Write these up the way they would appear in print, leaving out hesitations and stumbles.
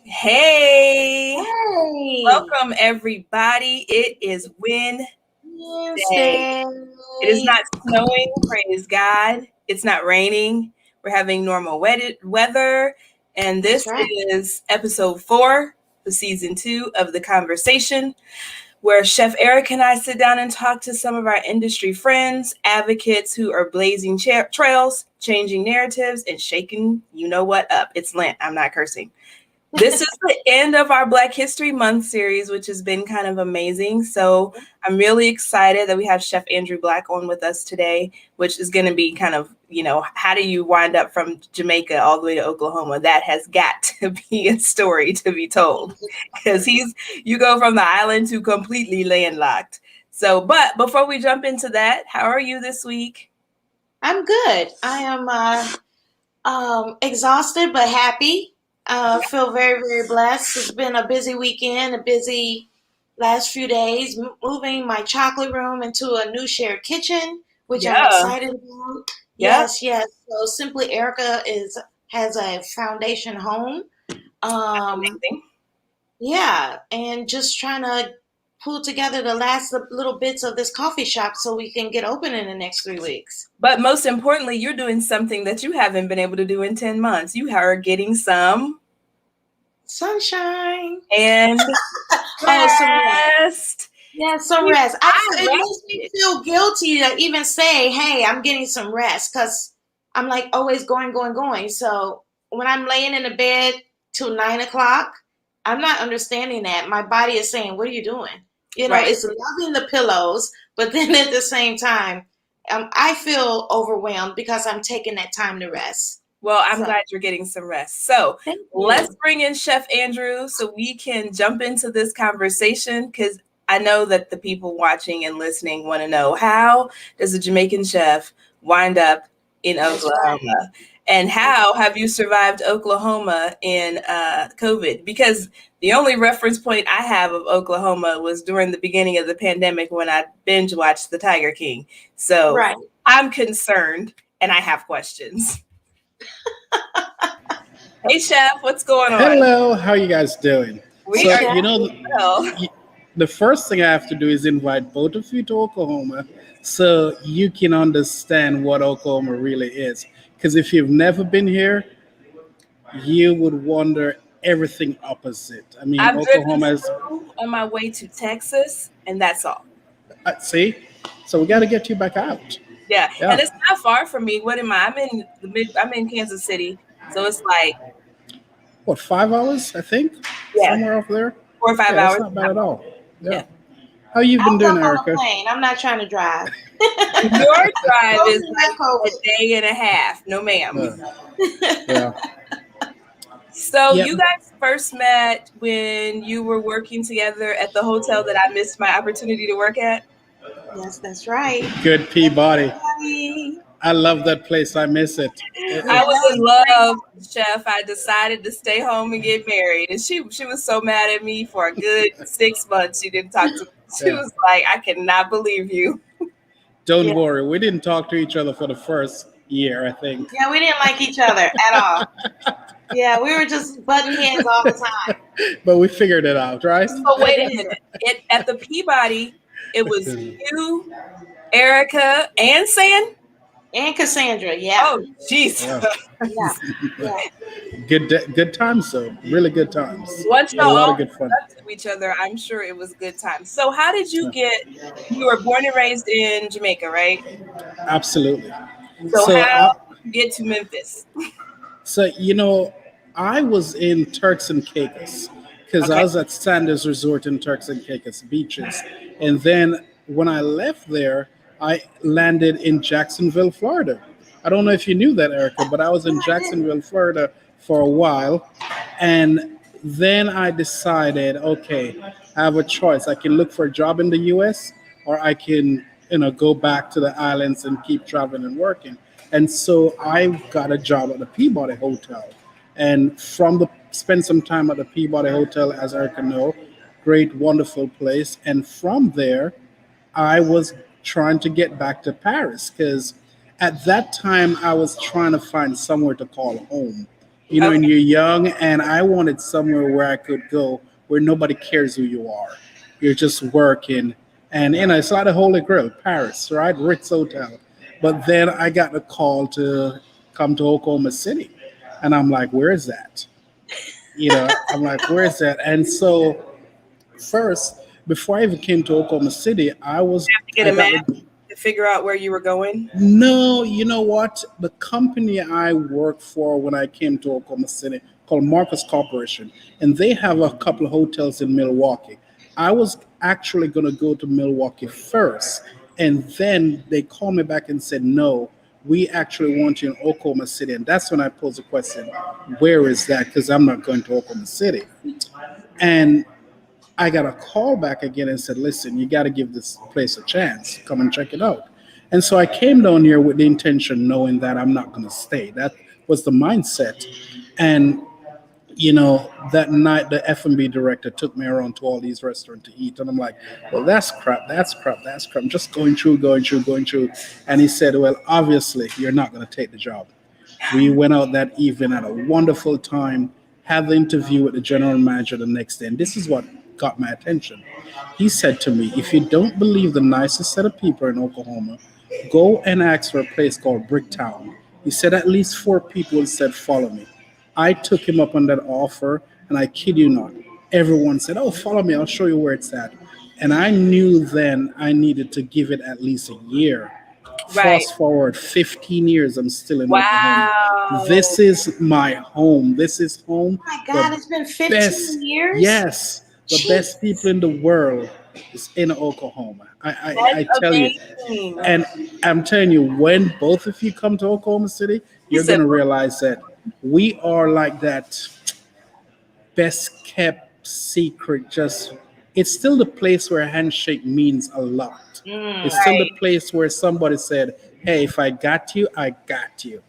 Hey, Hey, welcome everybody. It is Wednesday. It is not snowing, praise God. It's not raining. We're having normal weather. And this is episode 4 of season 2 of The Conversation, where Chef Eric and I sit down and talk to some of our industry friends, advocates who are blazing trails, changing narratives, and shaking you know what up. It's Lent. I'm not cursing. This is the end of our Black History Month series, which has been kind of amazing. So I'm really excited that we have Chef Andrew Black on with us today, which is going to be kind of, how do you wind up from Jamaica all the way to Oklahoma? That has got to be a story to be told, because you go from the island to completely landlocked. So, but before we jump into that, how are you this week? I'm good. I am exhausted but happy. Feel very, very blessed. It's been a busy weekend, a busy last few days, moving my chocolate room into a new shared kitchen, which I'm excited about. Yes. So Simply Erica has a foundation home. Amazing. Yeah, and just trying to pull together the last little bits of this coffee shop so we can get open in the next 3 weeks. But most importantly, you're doing something that you haven't been able to do in 10 months. You are getting some sunshine and some rest. Yeah, some rest. It makes me feel guilty to even say, hey, I'm getting some rest, because I'm like always going. So when I'm laying in the bed till 9 o'clock, I'm not understanding that. My body is saying, what are you doing? It's loving the pillows, but then at the same time, I feel overwhelmed because I'm taking that time to rest. Well, I'm glad you're getting some rest. So let's bring in Chef Andrew so we can jump into this conversation, because I know that the people watching and listening want to know, how does a Jamaican chef wind up in Oklahoma? Right. And how have you survived Oklahoma in COVID? Because the only reference point I have of Oklahoma was during the beginning of the pandemic when I binge watched The Tiger King. So I'm concerned and I have questions. Hey, Chef, what's going on? Hello, how are you guys doing? The first thing I have to do is invite both of you to Oklahoma so you can understand what Oklahoma really is. Because if you've never been here, you would wonder everything opposite. I mean, I've Oklahoma is on my way to Texas, and that's all. See, so we got to get you back out. Yeah, and it's not far from me. What am I? I'm in Kansas City, so it's like 5 hours? I think somewhere up there. 4 or 5 hours. That's not bad at all. Yeah. How you been doing, Erica? On a plane. I'm not trying to drive. Your drive is like a day and a half. No, ma'am. Yeah. So you guys first met when you were working together at the hotel that I missed my opportunity to work at? Yes, that's right. Good Peabody. I love that place. I miss it. I was in love, Chef. I decided to stay home and get married. And she was so mad at me for a good 6 months. She didn't talk to me. She was like, I cannot believe you. Don't worry. We didn't talk to each other for the first year, I think. Yeah, we didn't like each other at all. Yeah, we were just butting heads all the time. But we figured it out, right? So wait a minute. At the Peabody, it was you, Erica, and San? And Cassandra, Oh, jeez. Yeah. Good times, though. Really good times. Once a lot of good fun. To each other, I'm sure it was good times. So how did you you were born and raised in Jamaica, right? Absolutely. So how did you get to Memphis? So, I was in Turks and Caicos because I was at Sanders Resort in Turks and Caicos beaches. And then when I left there, I landed in Jacksonville, Florida. I don't know if you knew that, Erica, but I was in Jacksonville, Florida for a while. And then I decided, okay, I have a choice. I can look for a job in the U.S. or I can go back to the islands and keep traveling and working. And so I got a job at the Peabody Hotel, and from the spent some time at the Peabody Hotel, as Erica know, great, wonderful place. And from there, I was trying to get back to Paris because at that time I was trying to find somewhere to call home. And Okay. you're young, and I wanted somewhere where I could go where nobody cares who you are. You're just working, and it's like the Holy Grail, Paris, right? Ritz Hotel. But then I got a call to come to Oklahoma City, and I'm like, where is that? I'm like, where is that? And so first, before I even came to Oklahoma City, To get I a got map to figure out where you were going. no, you know what? The company I worked for when I came to Oklahoma City called Marcus Corporation, and they have a couple of hotels in Milwaukee. I was actually going to go to Milwaukee first, and then they called me back and said, no, we actually want you in Oklahoma City. And that's when I posed the question, where is that? Because I'm not going to Oklahoma City. And I got a call back again and said, listen, you got to give this place a chance. Come and check it out. And so I came down here with the intention, knowing that I'm not going to stay. That was the mindset. And, that night, the F&B director took me around to all these restaurants to eat. And I'm like, well, that's crap. That's crap. That's crap. I'm just going through, going through, going through. And he said, well, obviously, you're not going to take the job. We went out that evening, had a wonderful time, had the interview with the general manager the next day. And this is what got my attention. He said to me, if you don't believe the nicest set of people in Oklahoma, go and ask for a place called Bricktown. He said at least 4 people said, follow me. I took him up on that offer, and I kid you not, everyone said, oh, follow me, I'll show you where it's at. And I knew then I needed to give it at least a year. Right. Fast forward 15 years, I'm still in Oklahoma. Wow. This is my home. This is home. Oh my God, it's been 15 years? Yes, the Jeez. best people in the world is in Oklahoma. I tell you. Amazing. And I'm telling you, when both of you come to Oklahoma City, you're going to realize that we are like that best kept secret. It's still the place where a handshake means a lot. It's still the place where somebody said, hey, if I got you, I got you.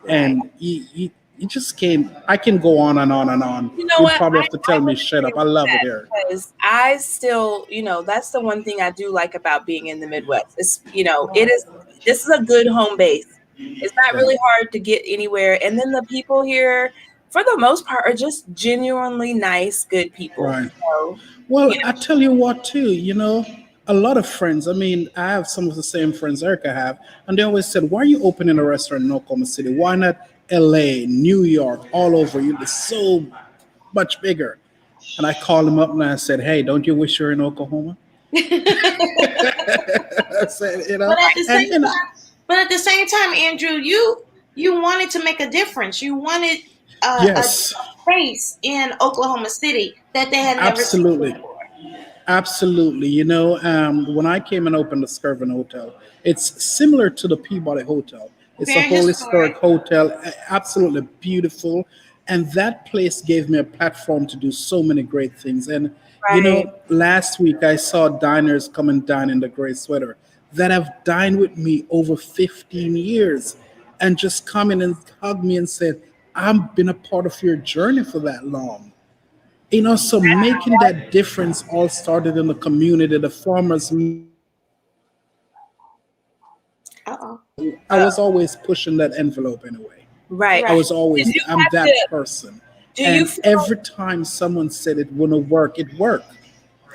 And you just can't. I can go on and on and on. You know You'll what? probably have to tell me shut up. I love it here. Because I still, that's the one thing I do like about being in the Midwest. This is a good home base. It's not really hard to get anywhere. And then the people here, for the most part, are just genuinely nice, good people. Right. So, well, I tell you what, too, a lot of friends. I mean, I have some of the same friends Erica have, and they always said, why are you opening a restaurant in Oklahoma City? Why not LA, New York, all over? You're so much bigger. And I called them up and I said, hey, don't you wish you were in Oklahoma? I said, But at the same time, Andrew, you wanted to make a difference. You wanted a space in Oklahoma City that they had never seen before. Absolutely. When I came and opened the Skirvin Hotel, it's similar to the Peabody Hotel. It's a whole historic hotel, absolutely beautiful. And that place gave me a platform to do so many great things. And, last week I saw diners come and dine in the Gray Sweater that have dined with me over 15 years and just come in and hug me and said, I've been a part of your journey for that long. So making that difference all started in the community, the farmers. I was always pushing that envelope anyway. Right. I was always, I'm that person. And every time someone said it wouldn't work, it worked.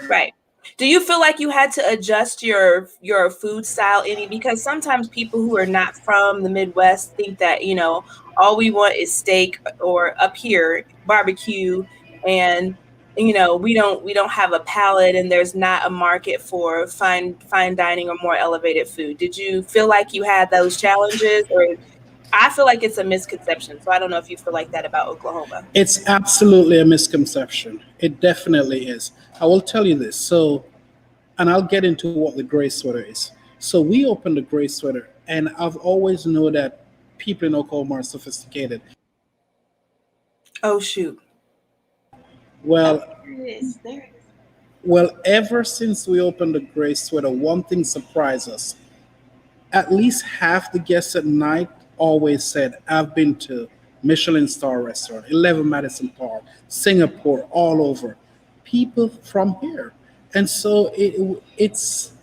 Right. Do you feel like you had to adjust your food style any? Because sometimes people who are not from the Midwest think that, all we want is steak, or up here, barbecue, and we don't have a palate, and there's not a market for fine dining or more elevated food. Did you feel like you had those challenges? Or I feel like it's a misconception. So I don't know if you feel like that about Oklahoma. It's absolutely a misconception. It definitely is. I will tell you this. And I'll get into what the Gray Sweater is. So we opened the Gray Sweater, and I've always known that people in Oklahoma are sophisticated. Oh, shoot. Well, there it is. Well, ever since we opened the Gray Sweater, one thing surprised us. At least half the guests at night always said, I've been to Michelin star restaurant, 11 Madison Park, Singapore, all over. People from here. And so it's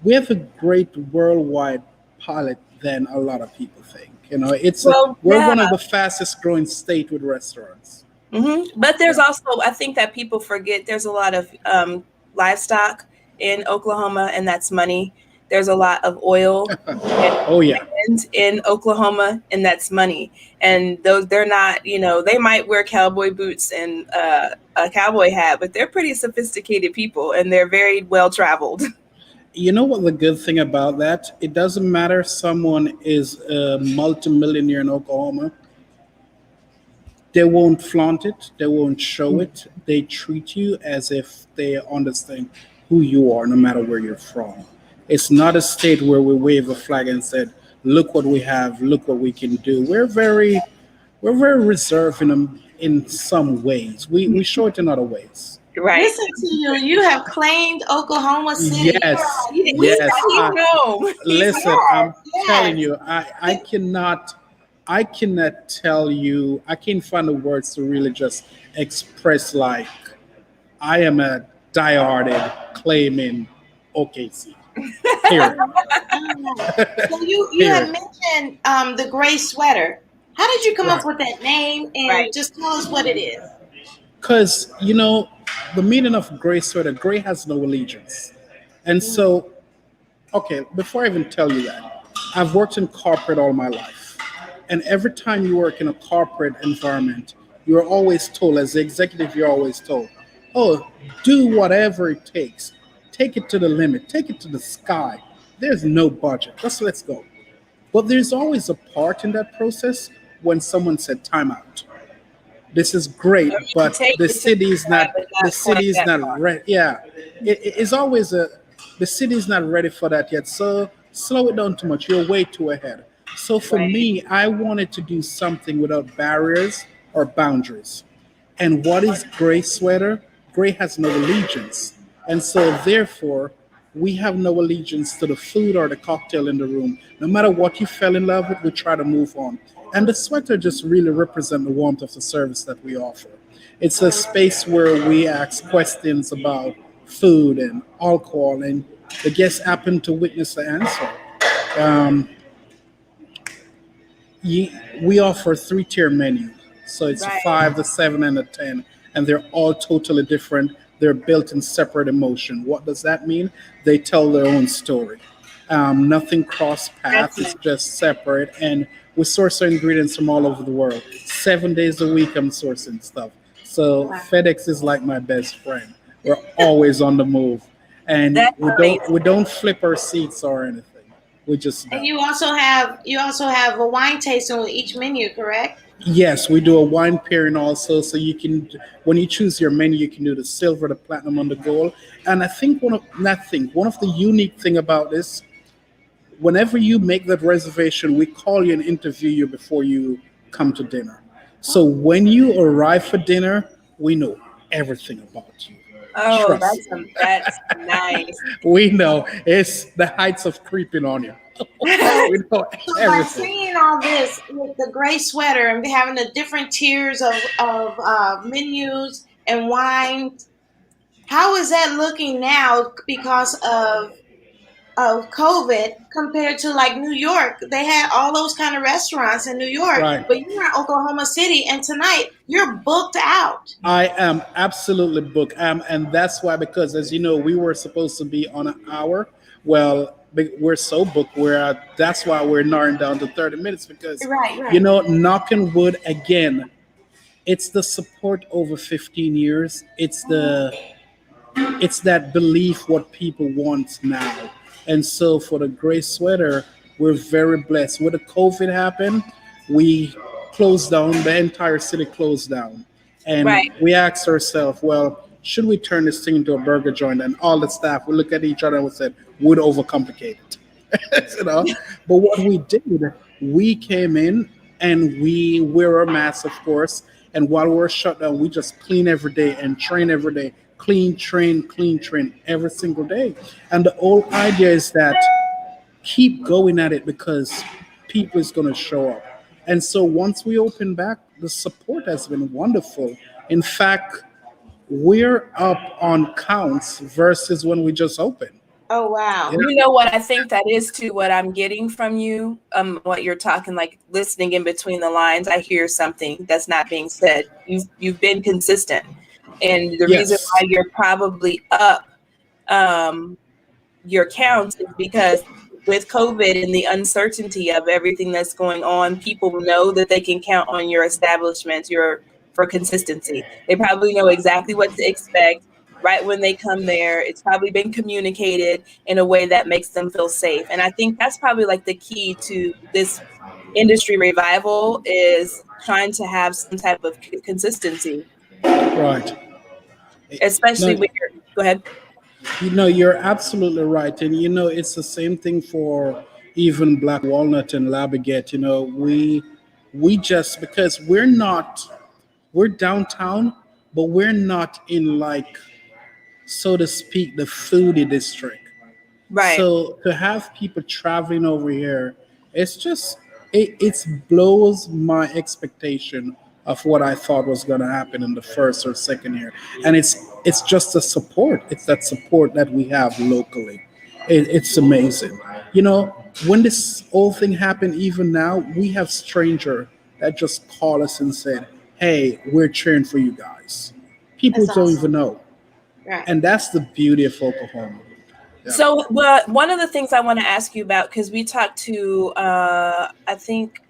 we have a great worldwide palette than a lot of people think. We're yeah. one of the fastest growing state with restaurants. But there's also, I think that people forget there's a lot of livestock in Oklahoma, and that's money. There's a lot of oil Oh yeah. in Oklahoma, and that's money. And those, they're not, they might wear cowboy boots and a cowboy hat, but they're pretty sophisticated people, and they're very well traveled. You know what the good thing about that? It doesn't matter if someone is a multimillionaire in Oklahoma. They won't flaunt it. They won't show it. They treat you as if they understand who you are, no matter where you're from. It's not a state where we wave a flag and said, "Look what we have. Look what we can do." We're very reserved in some ways. We show it in other ways. Right. Listen to you. You have claimed Oklahoma City. Yes. Yes. Listen, I'm telling you, I cannot tell you. I can't find the words to really just express like I am a dieharded claiming OKC. Period. So you had mentioned the gray sweater. How did you come up with that name? And just tell us what it is. Because the meaning of gray sweater, gray has no allegiance, and so before I even tell you that, I've worked in corporate all my life. And every time you work in a corporate environment, you're always told, as the executive, you're always told, oh, do whatever it takes. Take it to the limit. Take it to the sky. There's no budget. Just let's go. But there's always a part in that process when someone said time out. This is great, but the city is not ready. Yeah. It's always the city is not ready for that yet. So slow it down too much. You're way too ahead. So for me, I wanted to do something without barriers or boundaries. And what is gray sweater? Gray has no allegiance. And so therefore, we have no allegiance to the food or the cocktail in the room. No matter what you fell in love with, we try to move on. And the sweater just really represents the warmth of the service that we offer. It's a space where we ask questions about food and alcohol, and the guests happen to witness the answer. We offer 3-tier menu. So it's a 5, the 7, and a 10. And they're all totally different. They're built in separate emotion. What does that mean? They tell their own story. Nothing cross paths. It's just separate. And we source our ingredients from all over the world. 7 days a week I'm sourcing stuff. So FedEx is like my best friend. We're always on the move. And we don't flip our seats or anything. We just don't. And you also have a wine tasting with each menu, correct? Yes, we do a wine pairing also. So you can, when you choose your menu, you can do the silver, the platinum, and the gold. And I think one of the unique thing about this, whenever you make that reservation, we call you and interview you before you come to dinner. So when you arrive for dinner, we know everything about you. Oh, that's nice. We know it's the heights of creeping on you. We know everything. By seeing all this with the gray sweater and having the different tiers of menus and wine, how is that looking now because of COVID compared to like New York? They had all those kind of restaurants in New York, but you're in Oklahoma City, and tonight you're booked out. I am absolutely booked, and that's why, because as you know, we were supposed to be on an hour. Well, we're so booked. That's why we're narrowing down to 30 minutes because knocking wood again. It's the support over 15 years. It's that belief what people want now. And so for the gray sweater, we're very blessed. When the COVID happened, we closed down, the entire city closed down. And we asked ourselves, well, should we turn this thing into a burger joint? And all the staff, we look at each other and we said, would overcomplicate it. But what we did, we came in and we wear our masks, of course. And while we're shut down, we just clean every day and train every day clean train every single day. And the whole idea is that keep going at it because people is going to show up. And so once we open back, the support has been wonderful. In fact, we're up on counts versus when we just opened. Oh, wow. You know what I think that is too, what I'm getting from you, what you're talking, like listening in between the lines, I hear something that's not being said. You've been consistent. And the reason why you're probably up your counts is because with COVID and the uncertainty of everything that's going on, people know that they can count on your establishment for consistency. They probably know exactly what to expect right when they come there. It's probably been communicated in a way that makes them feel safe. And I think that's probably like the key to this industry revival, is trying to have some type of consistency. Right. Especially when go ahead. You're absolutely right. And, it's the same thing for even Black Walnut and La Baguette. We just, because we're downtown, but we're not in, like, so to speak, the foodie district. Right. So to have people traveling over here, it's just, it blows my expectation of what I thought was going to happen in the first or second year. And it's just the support. It's that support that we have locally. It's amazing. When this whole thing happened, even now, we have stranger that just call us and said, hey, we're cheering for you guys. People That's don't awesome. even know. Right. And that's the beauty of Oklahoma. Yeah. So one of the things I want to ask you about, because we talked to, I think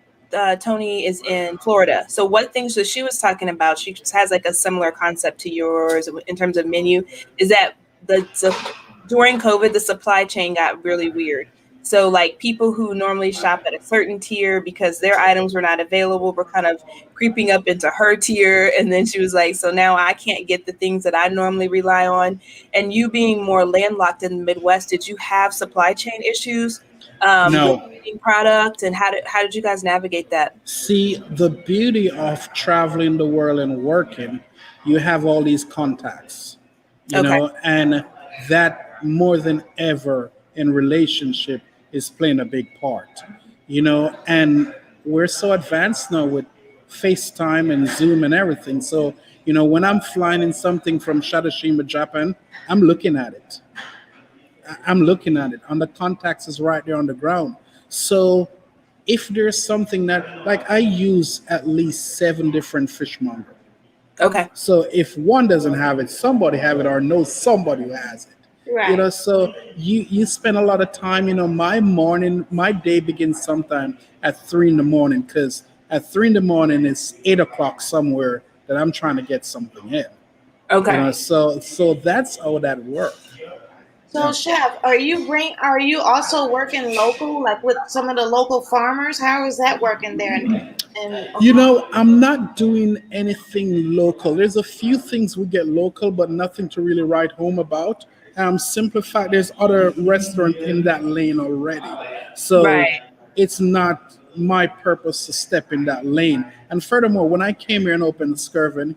Tony is in Florida. So what things that she was talking about, she has like a similar concept to yours in terms of menu, is that during COVID, the supply chain got really weird. So like people who normally shop at a certain tier because their items were not available were kind of creeping up into her tier. And then she was like, so now I can't get the things that I normally rely on. And you being more landlocked in the Midwest, did you have supply chain issues? No. With getting product, and how did you guys navigate that? See, the beauty of traveling the world and working, you have all these contacts, and that more than ever in relationship is playing a big part, and we're so advanced now with FaceTime and Zoom and everything. So, when I'm flying in something from Shadashima, Japan, I'm looking at it. And the contacts is right there on the ground. So if there's something that, like, I use at least 7 different fishmonger. Okay. So if one doesn't have it, somebody have it or knows somebody who has it. Right. So you spend a lot of time, my day begins sometime at 3 in the morning, because at 3 in the morning it's 8 o'clock somewhere that I'm trying to get something in. Okay. So that's how that works. So, Chef, are you also working local, like with some of the local farmers? How is that working there? I'm not doing anything local. There's a few things we get local, but nothing to really write home about. Simplify. There's other restaurants in that lane already, so it's not my purpose to step in that lane. And furthermore, when I came here and opened Skirvin,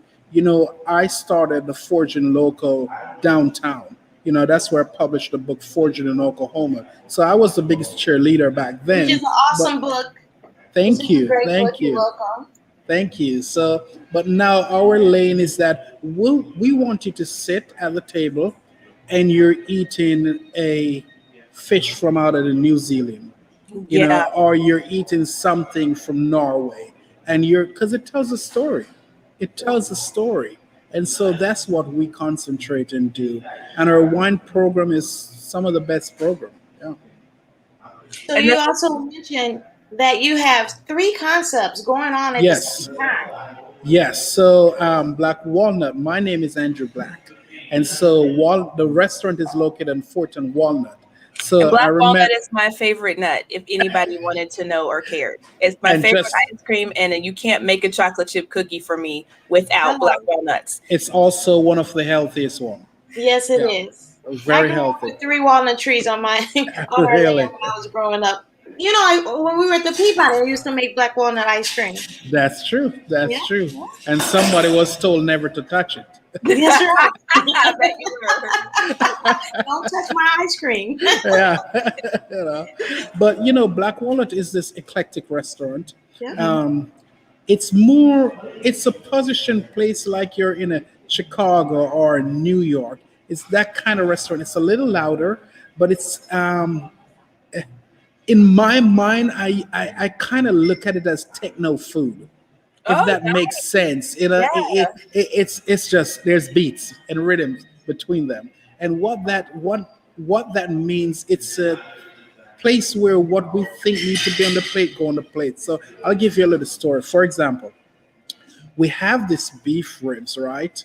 I started the Forging Local downtown. That's where I published the book Forging in Oklahoma. So I was the biggest cheerleader back then. Which is an awesome book. Thank you. Thank you. So, but now our lane is that we want you to sit at the table and you're eating a fish from out of the New Zealand, or you're eating something from Norway, and because it tells a story. It tells a story. And so that's what we concentrate and do. And our wine program is some of the best program. Yeah. So you also mentioned that you have 3 concepts going on at the same time. Yes. So Black Walnut, my name is Andrew Black. And so the restaurant is located in Fort and Walnut. So and Black Walnut is my favorite nut, if anybody wanted to know or cared. It's my favorite ice cream, and you can't make a chocolate chip cookie for me without Black Walnuts. It's also one of the healthiest ones. Yes, it is. Very healthy. With 3 walnut trees on my really? When I was growing up. When we were at the Peabody, I used to make black walnut ice cream. That's true. That's true. And somebody was told never to touch it. That's right. I bet you were. Don't touch my ice cream. Yeah, But Black Walnut is this eclectic restaurant. Yeah. It's a position place like you're in a Chicago or New York. It's that kind of restaurant. It's a little louder, but it's in my mind, I kind of look at it as techno food, if that Nice. makes sense. It's just there's beats and rhythms between them, and what that means. It's a place where what we think needs to be on the plate go on the plate. So I'll give you a little story. For example, we have this beef ribs, right?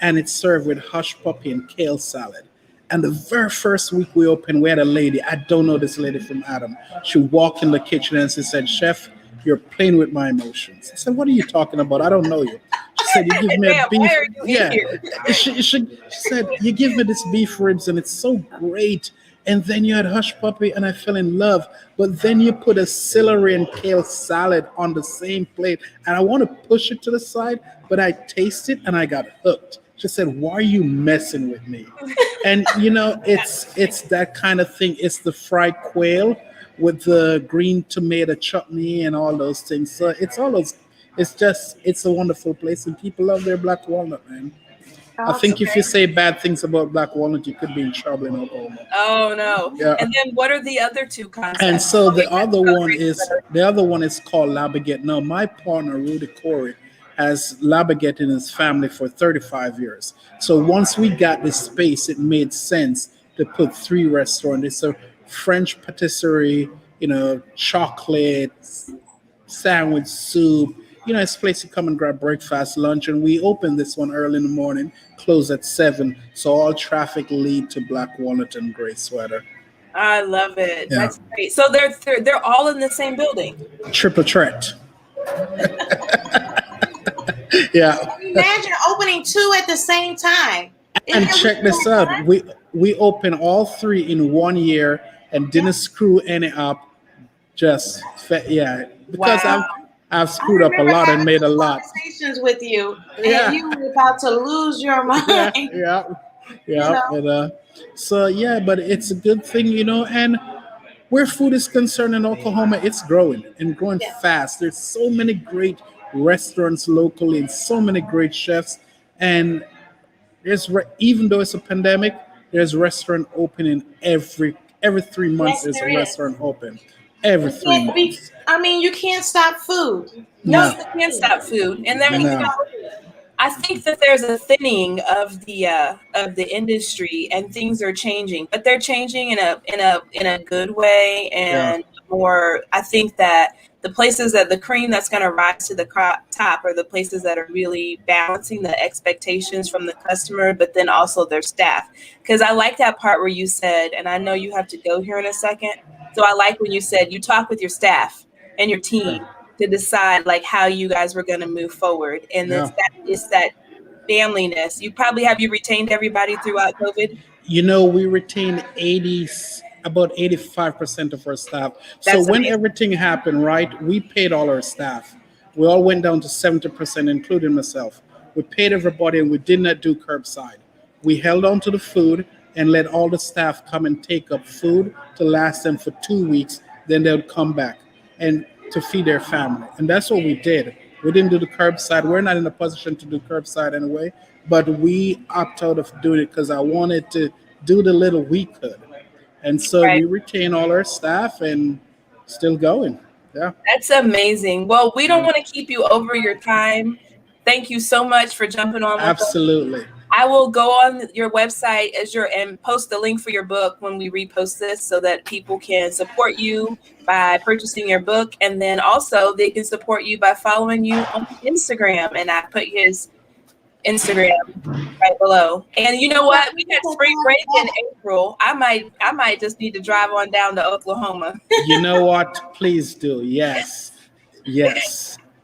And it's served with hush puppy and kale salad. And the very first week we opened, we had a lady, I don't know this lady from Adam. She walked in the kitchen and she said, "Chef, you're playing with my emotions." I said, "What are you talking about? I don't know you." She said, "You give me a Ma'am, beef." why are you in Yeah. here? She said, "You give me this beef ribs and it's so great. And then you had hush puppy and I fell in love. But then you put a celery and kale salad on the same plate. And I want to push it to the side, but I tasted and I got hooked." She said, "Why are you messing with me?" And it's that kind of thing. It's the fried quail with the green tomato chutney and all those things. So it's all those. It's a wonderful place, and people love their black walnut, man. I think if you say bad things about black walnut, you could be in trouble in Oklahoma. Oh no! Yeah. And then what are the other two concepts? And so the other one is called La Baguette. Now my partner Rudy Corey has La Baguette in his family for 35 years. So once we got this space, it made sense to put three restaurants. It's a French patisserie, chocolate, sandwich, soup. It's a place to come and grab breakfast, lunch, and we open this one early in the morning, close at 7. So all traffic lead to Black Walnut and Gray Sweater. I love it. Yeah. That's great. So they're all in the same building. Triple threat. Yeah. Imagine opening two at the same time. And check this out. We opened all three in 1 year and didn't screw any up. Because Wow. I've screwed up a lot and made a lot. Conversations with you, and Yeah. you were about to lose your mind. Yeah. But it's a good thing, and where food is concerned in Oklahoma, it's growing and growing fast. There's so many great restaurants locally and so many great chefs, and even though it's a pandemic, there's restaurant opening every 3 months. There's a restaurant open every 3 months. You can't stop food. No, you can't stop food. And then I think that there's a thinning of the industry, and things are changing, but they're changing in a good way. And more, I think that the places that the cream that's going to rise to the top are the places that are really balancing the expectations from the customer, but then also their staff. Because I like that part where you said, and I know you have to go here in a second. So I like when you said you talk with your staff and your team to decide like how you guys were going to move forward. And it's that familyness. Have you retained everybody throughout COVID? We retained about 85% of our staff. So when everything happened, right, we paid all our staff. We all went down to 70%, including myself. We paid everybody and we did not do curbside. We held on to the food and let all the staff come and take up food to last them for 2 weeks. Then they would come back and to feed their family. And that's what we did. We didn't do the curbside. We're not in a position to do curbside anyway, but we opted out of doing it because I wanted to do the little we could. And so we retain all our staff and still going. Yeah. That's amazing. Well, we don't want to keep you over your time. Thank you so much for jumping on with us. Absolutely. I will go on your website and post the link for your book when we repost this so that people can support you by purchasing your book. And then also they can support you by following you on Instagram. And I put his Instagram right below. And you know what? We got spring break in April. I might just need to drive on down to Oklahoma. You know what? Please do. Yes.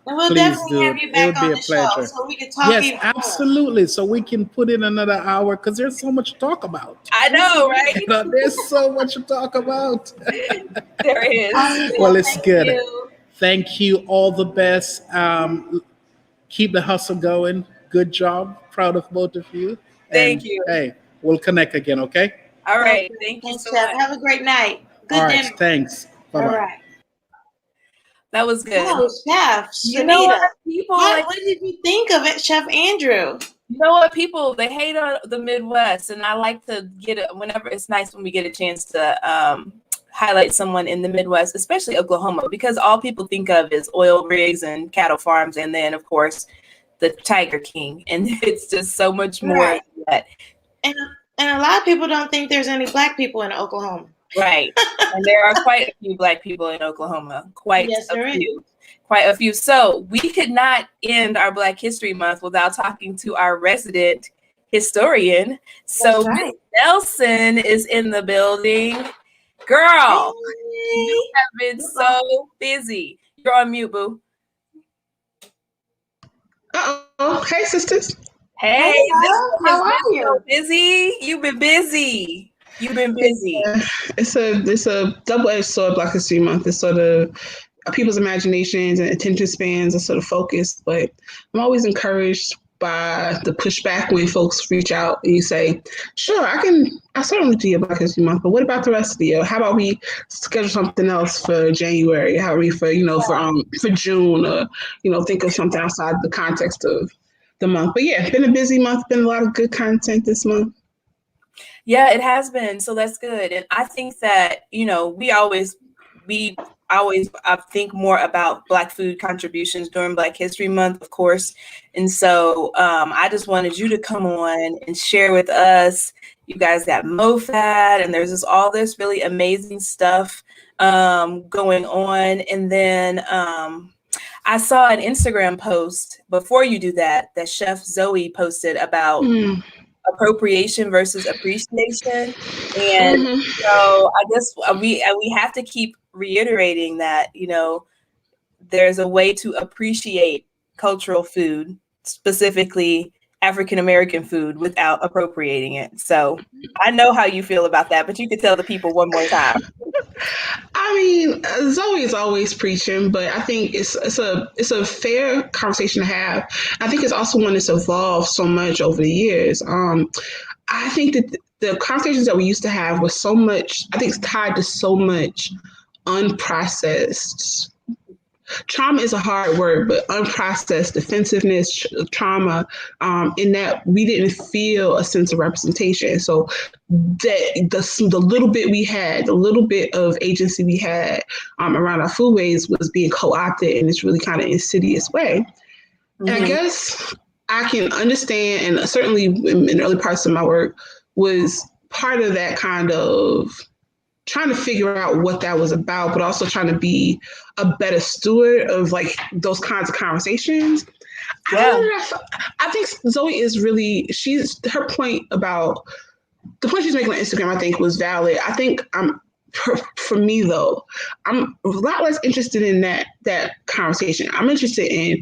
And we'll Please definitely do. have you back on the show so we can talk even more. Absolutely. So we can put in another hour because there's so much to talk about. I know, right? There's so much to talk about. There is. Well, it's good. Thank you. All the best. Keep the hustle going. Good job. Proud of both of you. Thank you. Hey, we'll connect again, okay? All right. Thank you so Chef. much. Have a great night. Good dinner. Thanks. Bye-bye. All right. That was good. Oh, Chef, you know what, Shanita, people? what did you think of it, Chef Andrew? You know what, people, they hate on the Midwest, and I like to get it whenever it's nice when we get a chance to highlight someone in the Midwest, especially Oklahoma, because all people think of is oil rigs and cattle farms, and then, of course, the Tiger King, and it's just so much more than that. And a lot of people don't think there's any Black people in Oklahoma. Right. And there are quite a few Black people in Oklahoma. Quite a few. So we could not end our Black History Month without talking to our resident historian. So Ms. Nelson is in the building. Girl, you have been so busy. You're on mute, boo. Uh-oh. Hey, sisters. Hey, how are you? So busy. You've been busy. It's a double-edged sword. Black History Month is sort of people's imaginations and attention spans are sort of focused, but I'm always encouraged by the pushback when folks reach out and you say, sure, I certainly do your Black History Month, but what about the rest of the year? How about we schedule something else for January? How about we for June, or think of something outside the context of the month. But yeah, it's been a busy month, been a lot of good content this month. Yeah, it has been. So that's good. And I think that, we always think more about Black food contributions during Black History Month, of course. And so I just wanted you to come on and share with us. You guys got MoFad, and there's all this really amazing stuff going on. And then I saw an Instagram post before you do that Chef Zoe posted about appropriation versus appreciation. And so I guess we have to keep reiterating that, there's a way to appreciate cultural food, specifically African-American food, without appropriating it. So I know how you feel about that, but you could tell the people one more time. I mean, Zoe is always preaching, but I think it's a fair conversation to have. I think it's also one that's evolved so much over the years. I think that the conversations that we used to have was so much, I think it's tied to so much unprocessed. Trauma is a hard word, but unprocessed defensiveness, trauma, in that we didn't feel a sense of representation. So that the little bit we had, the little bit of agency we had around our foodways was being co-opted in this really kind of insidious way. And I guess I can understand, and certainly in early parts of my work, was part of that kind of trying to figure out what that was about, but also trying to be a better steward of those kinds of conversations. Yeah. I think Zoe is really, her point about the point she's making on Instagram, I think was valid. I think for me though, I'm a lot less interested in that conversation. I'm interested in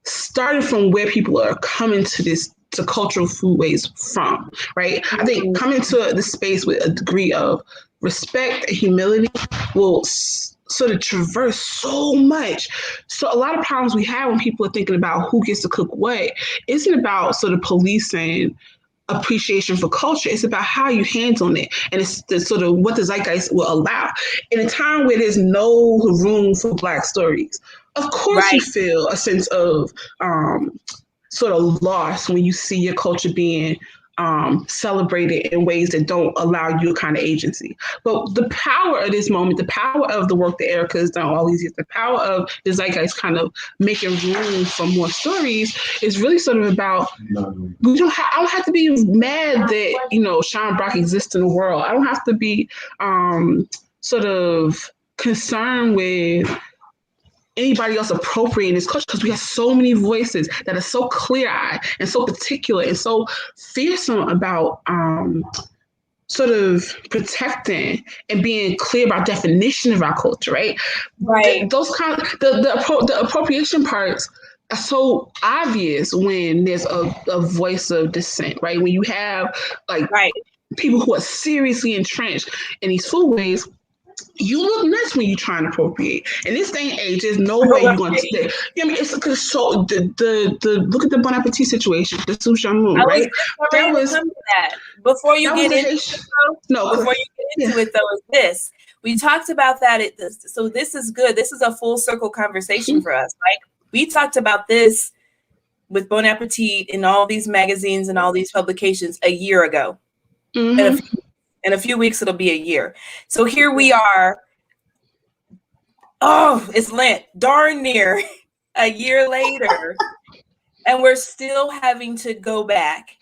starting from where people are coming to cultural foodways from, right? I think coming to the space with a degree of respect and humility will sort of traverse so much. So a lot of problems we have when people are thinking about who gets to cook what isn't about sort of policing appreciation for culture. It's about how you handle it. And it's the sort of what the zeitgeist will allow. In a time where there's no room for Black stories, of course you feel a sense of sort of loss when you see your culture being celebrated in ways that don't allow you a kind of agency. But the power of this moment, the power of the work that Erica has done all these years, the power of the zeitgeist kind of making room for more stories is really sort of about, I don't have to be mad that, Sean Brock exists in the world. I don't have to be sort of concerned with anybody else appropriating this culture, because we have so many voices that are so clear-eyed and so particular and so fearsome about sort of protecting and being clear about definition of our culture, right? Right. Those kind of the appropriation parts are so obvious when there's a voice of dissent, right? When you have people who are seriously entrenched in these foodways. you look nuts when you try and appropriate. In this day and age, there's no way you're going to stay. I mean, it's because so the look at the Bon Appetit situation, the sous chef moon, right? That was come to that. Before you get into it, though, is this. We talked about that. So this is good. This is a full circle conversation for us. Like, we talked about this with Bon Appetit in all these magazines and all these publications a year ago. Mm-hmm. In a few weeks, it'll be a year. So here we are. Oh, it's Lent. Darn near a year later. And we're still having to go back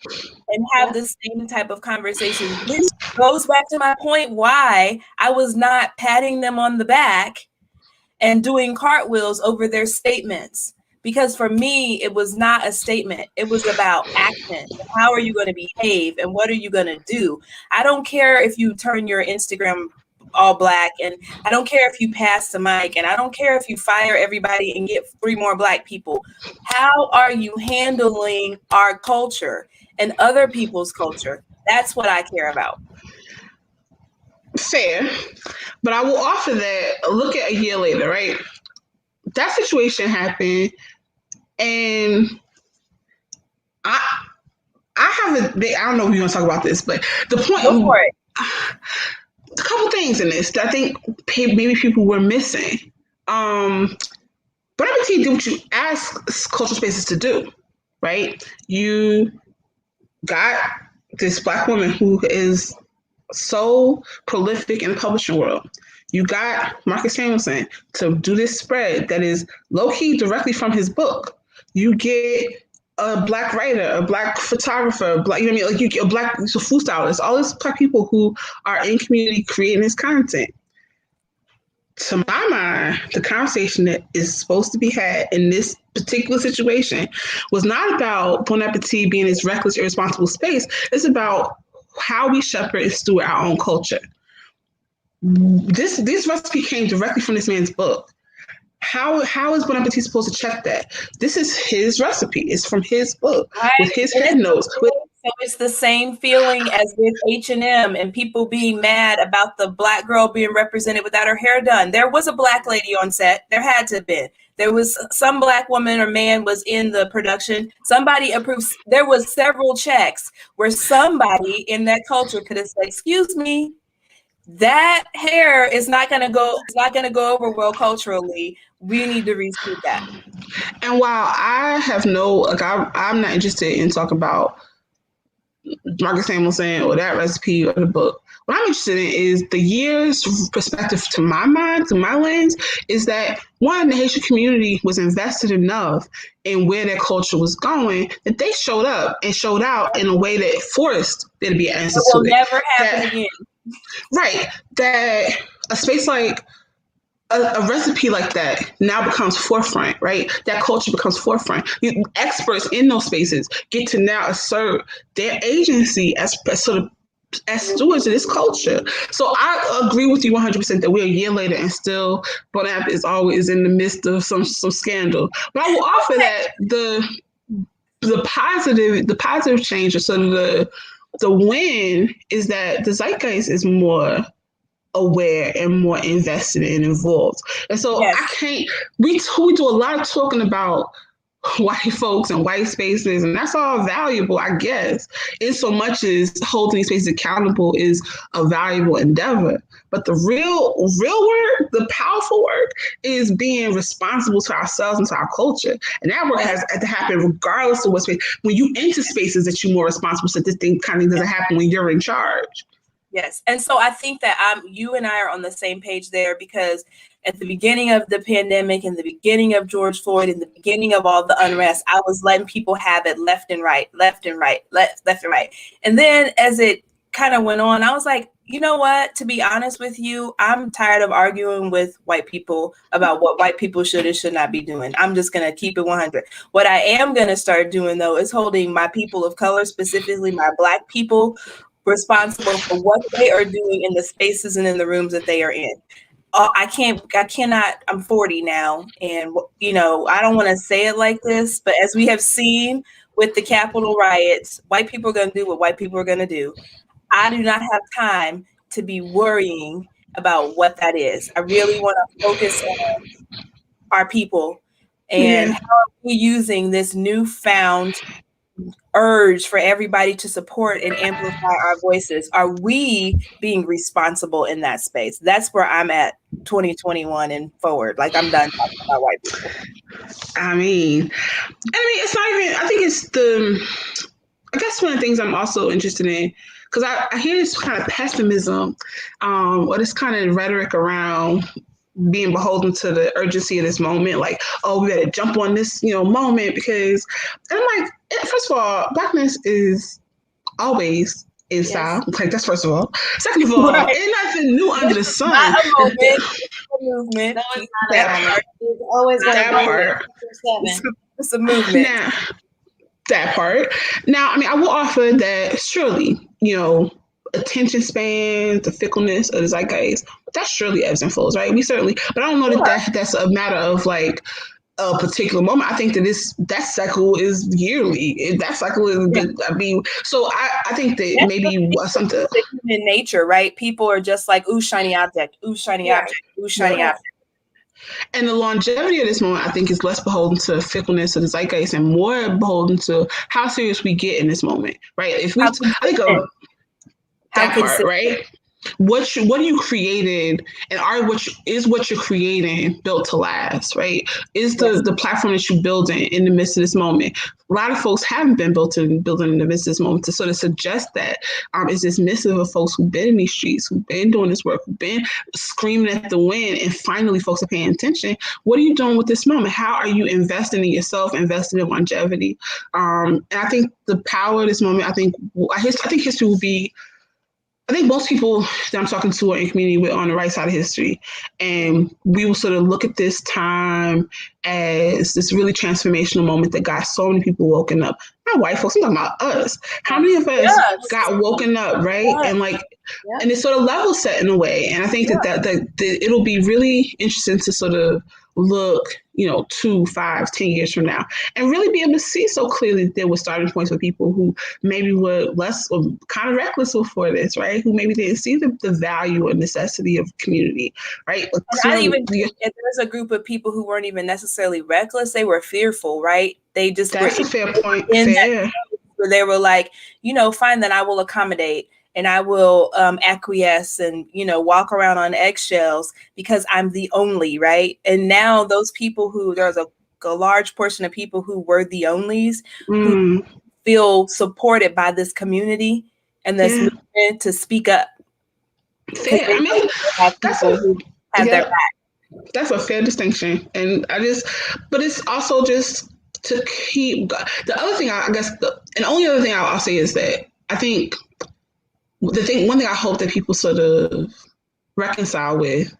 and have the same type of conversation, which goes back to my point why I was not patting them on the back and doing cartwheels over their statements. Because for me, it was not a statement. It was about action. How are you going to behave and what are you going to do? I don't care if you turn your Instagram all black, and I don't care if you pass the mic, and I don't care if you fire everybody and get 3 more black people. How are you handling our culture and other people's culture? That's what I care about. Fair. But I will offer that, look at a year later, right? That situation happened, and I don't know if you're going to talk about this, but the point. Go for it. A couple things in this that I think maybe people were missing. But everything did what you ask cultural spaces to do, right? You got this Black woman who is so prolific in the publishing world. You got Marcus Samuelson to do this spread that is low-key directly from his book. You get a Black writer, a Black photographer, Black, you know what I mean? Like you get a Black food stylist, all these Black people who are in community creating this content. To my mind, the conversation that is supposed to be had in this particular situation was not about Bon Appetit being this reckless, irresponsible space. It's about how we shepherd and steward our own culture. This recipe came directly from this man's book. How is Bon Appetit supposed to check that? This is his recipe. It's from his book, right, with his head notes. So it's the same feeling as with H&M and people being mad about the Black girl being represented without her hair done. There was a Black lady on set. There had to have been. There was some Black woman or man was in the production. Somebody approved. There was several checks where somebody in that culture could have said, "Excuse me, that hair is not going to go. It's not going to go over well culturally. We need to reshoot that." And while I have I'm not interested in talking about Marcus Samuelson or that recipe or the book. What I'm interested in is the year's perspective to my mind, to my lens, is that one, the Haitian community was invested enough in where their culture was going that they showed up and showed out in a way that forced there to be an answer to it. It will never happen again. Right. That a space like a recipe like that now becomes forefront, right? That culture becomes forefront. Experts in those spaces get to now assert their agency as stewards of this culture. So I agree with you 100% that we're a year later and still Bon App is always in the midst of some scandal. But I will offer that the positive change, or sort of the win, is that the zeitgeist is more aware and more invested and involved. And so we do a lot of talking about white folks and white spaces, and that's all valuable, I guess, in so much as holding these spaces accountable is a valuable endeavor. But the real work, the powerful work, is being responsible to ourselves and to our culture. And that work has to happen regardless of what space. When you enter spaces, that you're more responsible, so this thing kind of doesn't happen when you're in charge. Yes. And so I think that you and I are on the same page there, because at the beginning of the pandemic, in the beginning of George Floyd, in the beginning of all the unrest, I was letting people have it left and right. And then as it kind of went on, I was like, you know what? To be honest with you, I'm tired of arguing with white people about what white people should and should not be doing. I'm just going to keep it 100. What I am going to start doing, though, is holding my people of color, specifically my Black people, responsible for what they are doing in the spaces and in the rooms that they are in. I cannot, I'm 40 now, and I don't want to say it like this, but as we have seen with the Capitol riots, white people are going to do what white people are going to do. I do not have time to be worrying about what that is. I really want to focus on our people and how are we using this newfound urge for everybody to support and amplify our voices. Are we being responsible in that space? That's where I'm at 2021 and forward. Like, I'm done talking about white people. I mean, it's not even, I think it's I guess one of the things I'm also interested in, because I hear this kind of pessimism, or this kind of rhetoric around being beholden to the urgency of this moment, like, oh, we better jump on this, moment, because, and I'm like, first of all, Blackness is always in style. Like, that's first of all. Second of all, ain't nothing new under the sun. Not a moment. It's a movement. No, it's not that part. It's always that part. It's a movement. Now, that part. Now, I mean, I will offer that surely, attention span, the fickleness of the zeitgeist, that surely ebbs and flows, right? We certainly, but I don't know that's a matter of like a particular moment. I think that that cycle is yearly. That cycle is, I mean, so I think that maybe something. Human nature, right? People are just like, ooh, shiny object, ooh, shiny object, ooh, shiny object. And the longevity of this moment, I think, is less beholden to fickleness of the zeitgeist and more beholden to how serious we get in this moment, right? If we, right? What you created, and what you're creating built to last, right? Is the platform that you're building in the midst of this moment. A lot of folks haven't been building in the midst of this moment to sort of suggest that is dismissive of folks who've been in these streets, who've been doing this work, who've been screaming at the wind, and finally folks are paying attention. What are you doing with this moment? How are you investing in yourself, investing in longevity? And I think the power of this moment, I think history will be, I think most people that I'm talking to are in community with on the right side of history. And we will sort of look at this time as this really transformational moment that got so many people woken up. Not white folks, I'm talking about us. How many of us got woken up, right? And and it's sort of level set in a way. And I think that it'll be really interesting to sort of look, 2, 5, 10 years from now, and really be able to see so clearly that there were starting points for people who maybe were less or kind of reckless before this, right? Who maybe didn't see the value or necessity of community, right? There's a group of people who weren't even necessarily reckless; they were fearful, right? They just that's a fair point. Where they were like, fine, then I will accommodate. And I will acquiesce and, walk around on eggshells because I'm the only, right? And now those people there's a large portion of people who were the onlys who feel supported by this community and this movement to speak up. Fair. I mean, have their back. That's a fair distinction. And but it's also just to keep, the other thing, I guess, and the only other thing I'll say is that I think, one thing I hope that people sort of reconcile with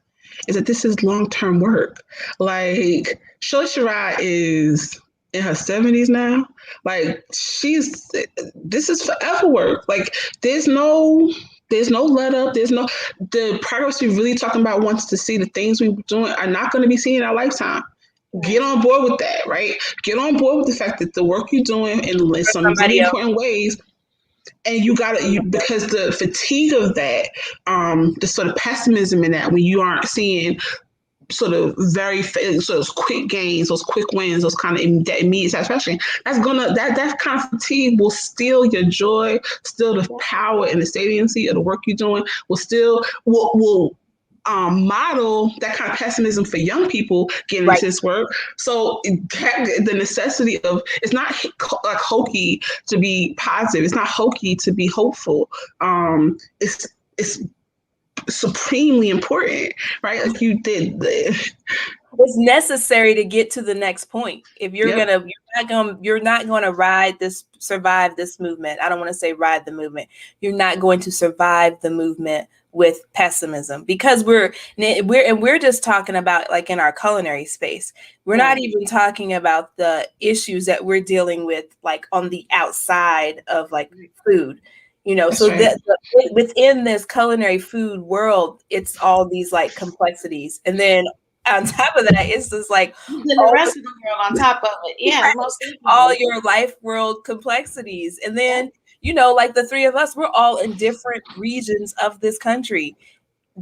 is that this is long-term work. Like, Shirley Sherrod is in her 70s now. Like, this is forever work. Like, there's no let up. The progress we're really talking about wants to see, the things we're doing are not going to be seen in our lifetime. Get on board with that, right? Get on board with the fact that the work you're doing in some really important ways. And because the fatigue of that, the sort of pessimism in that, when you aren't seeing sort of those quick gains, those quick wins, those kind of that immediate satisfaction, that kind of fatigue will steal your joy, steal the power and the saliency of the work you're doing, will model that kind of pessimism for young people getting into this work. So the necessity of, it's not like hokey to be positive. It's not hokey to be hopeful. It's supremely important, right? Like you did. It's necessary to get to the next point. If you're not gonna survive this movement. I don't want to say ride the movement. You're not going to survive the movement with pessimism, because we're just talking about, like, in our culinary space. We're not even talking about the issues that we're dealing with, like, on the outside of, like, food, so within this culinary food world, it's all these, like, complexities. And then on top of that, it's just like the rest of the world on top of it. Yeah. All your life world complexities. And then, like the three of us, we're all in different regions of this country.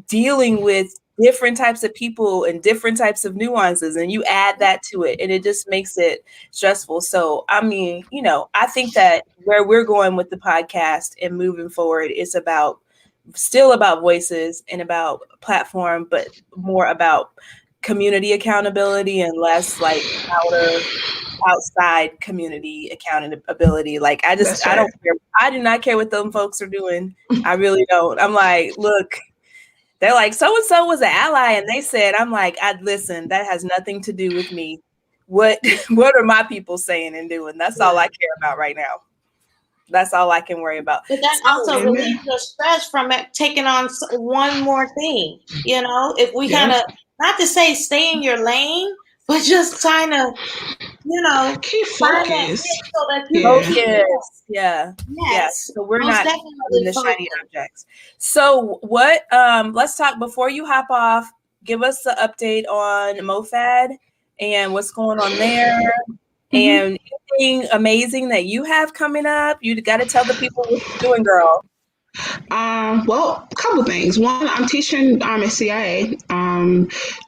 dealing with different types of people and different types of nuances, and you add that to it, and it just makes it stressful. So, I mean, I think that where we're going with the podcast and moving forward is still about voices and about platform, but more about community accountability and less like outside community accountability. Like I don't care. I do not care what them folks are doing. I really don't. I'm like, look, they're like, so-and-so was an ally. And they said, I'm like, listen, that has nothing to do with me. What are my people saying and doing? That's all I care about right now. That's all I can worry about. But that also relieves the stress from taking on one more thing. If we kind of, not to say stay in your lane, but just trying to, keep focused. So that you focus. Yeah. Yes. So we're not in the shiny objects. So what, let's talk before you hop off, give us an update on MoFad and what's going on there. And anything amazing that you have coming up. You got to tell the people what you're doing, girl. Well, a couple of things. One, I'm teaching at CIA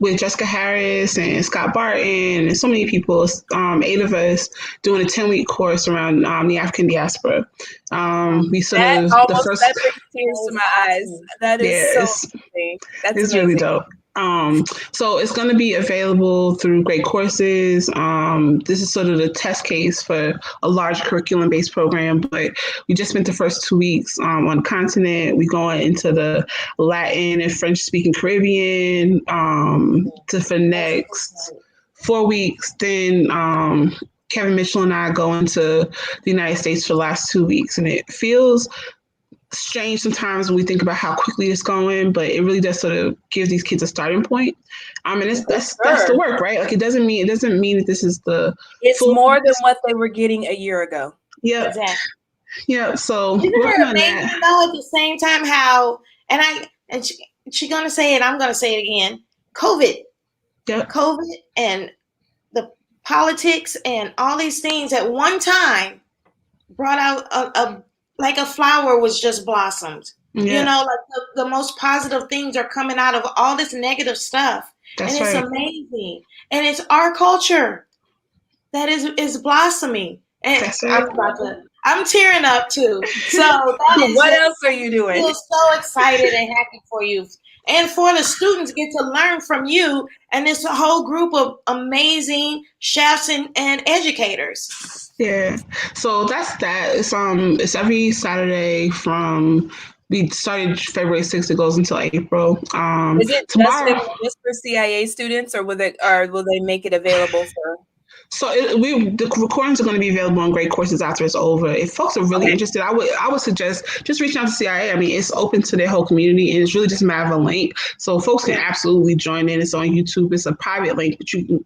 with Jessica Harris and Scott Barton and so many people, 8 of us, doing a 10-week course around the African diaspora. We sort of that brings tears to my eyes. That is that's it's amazing. Really dope. So it's going to be available through Great Courses. This is sort of the test case for a large curriculum-based program, but we just spent the first 2 weeks on the continent. We going into the Latin and French-speaking Caribbean for the next 4 weeks. Then Kevin Mitchell and I go into the United States for the last 2 weeks, and it feels strange sometimes when we think about how quickly it's going, but it really does sort of give these kids a starting point. And that's the work, right? Like it doesn't mean that this is it's more than what they were getting a year ago. Yeah. Exactly. Yeah. So isn't it amazing though at the same time how she's gonna say it, I'm gonna say it again. COVID and the politics and all these things at one time brought out like a flower was just blossomed. Like the most positive things are coming out of all this negative stuff. It's amazing. And it's our culture that is blossoming. And I'm tearing up too. So what else are you doing? I feel so excited and happy for you. And for the students get to learn from you and this whole group of amazing chefs and educators. Yeah. So that's that. It's every Saturday we started February 6th. It goes until April. Is it tomorrow just for CIA students, or will they make it available for? So the recordings are going to be available on Great Courses after it's over. If folks are really interested, I would suggest just reaching out to CIA. I mean, it's open to their whole community, and it's really just a matter of a link. So folks can absolutely join in. It's on YouTube. It's a private link, but you can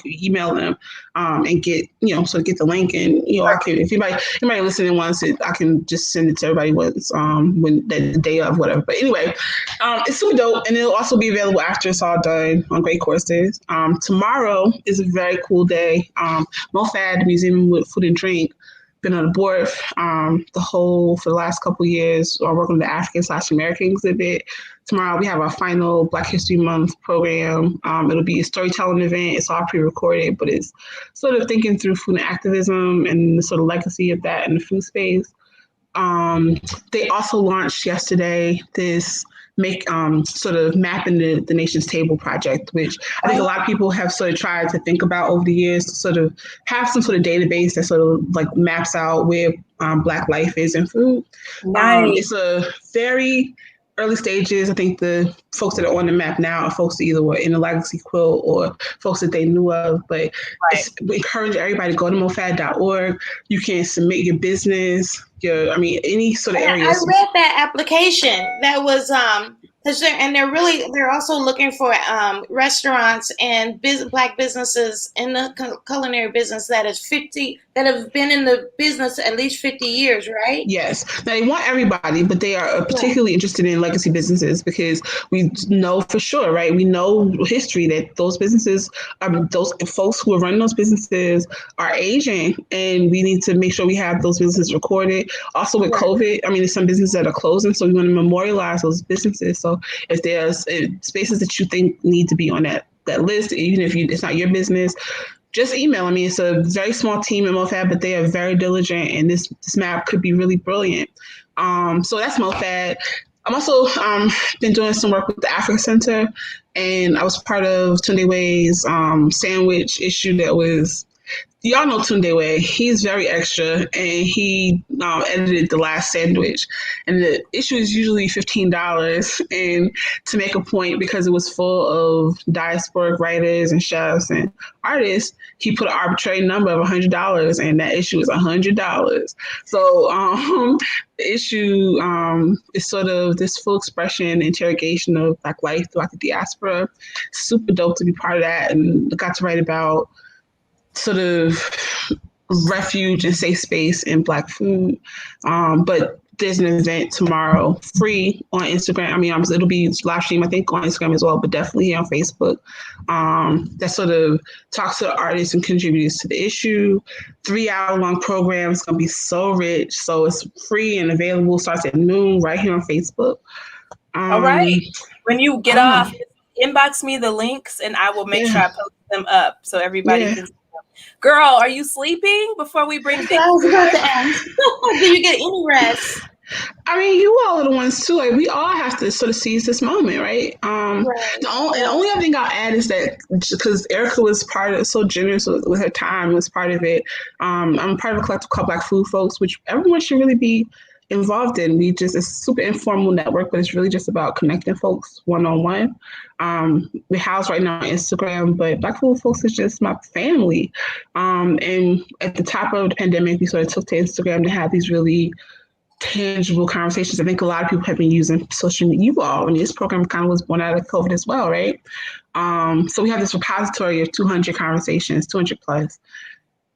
email them and get get the link. And I can, if anybody listening wants it, I can just send it to everybody once when the day of whatever. But anyway, it's super dope, and it'll also be available after it's all done on Great Courses. Tomorrow is a very cool day. MoFad, the Museum with Food and Drink, been on the board for the last couple of years. I work on the African/American exhibit. Tomorrow we have our final Black History Month program. It'll be a storytelling event. It's all pre-recorded, but it's sort of thinking through food and activism and the sort of legacy of that in the food space. They also launched yesterday this sort of mapping the nation's table project, which I think a lot of people have sort of tried to think about over the years to sort of have some sort of database that sort of like maps out where Black life is in food. Nice. It's a very early stages. I think the folks that are on the map now are folks that either were in the legacy quilt or folks that they knew of, but we encourage everybody to go to mofad.org. You can submit your business, any sort of areas. I read that application that was, they're also looking for restaurants and Black businesses in the culinary business that have been in the business at least 50 years, right? Yes. Now they want everybody, but they are particularly interested in legacy businesses because we know for sure, right? We know history that those businesses, those folks who are running those businesses are aging, and we need to make sure we have those businesses recorded. Also with COVID, there's some businesses that are closing, so we want to memorialize those businesses. So So if there's spaces that you think need to be on that list, even if it's not your business, just email me. It's a very small team at MoFab, but they are very diligent, and this map could be really brilliant. So that's MoFab. I'm also been doing some work with the Africa Center, and I was part of Tunde Way's sandwich issue that was, y'all know Tunde Way. He's very extra, and he edited the last sandwich. And the issue is usually $15. And to make a point, because it was full of diasporic writers and chefs and artists, he put an arbitrary number of $100, and that issue is $100. So the issue is sort of this full expression, interrogation of Black life throughout the diaspora. Super dope to be part of that, and got to write about sort of refuge and safe space in Black food. But there's an event tomorrow, free on Instagram. I mean, it'll be live stream, I think, on Instagram as well, but definitely here on Facebook. That sort of talks to the artists and contributors to the issue. 3-hour-long program. It's going to be so rich. So it's free and available. Starts at noon right here on Facebook. All right. When you get off, inbox me the links, and I will make sure I post them up so everybody can see them. Girl, are you sleeping before we bring things? I was about to ask. Do you get any rest? I mean, you all are the ones too. Like, we all have to sort of seize this moment, right? The only other thing I'll add is that because Erica was so generous with her time, was part of it. I'm part of a collective called Black Food Folks, which everyone should really be involved in. It's a super informal network, but it's really just about connecting folks one-on-one. We house right now on Instagram, but Black Food Folks is just my family. And at the top of the pandemic, we sort of took to Instagram to have these really tangible conversations. I think a lot of people have been using social media. You all, and this program kind of was born out of COVID as well, right? So we have this repository of 200 conversations, 200 plus.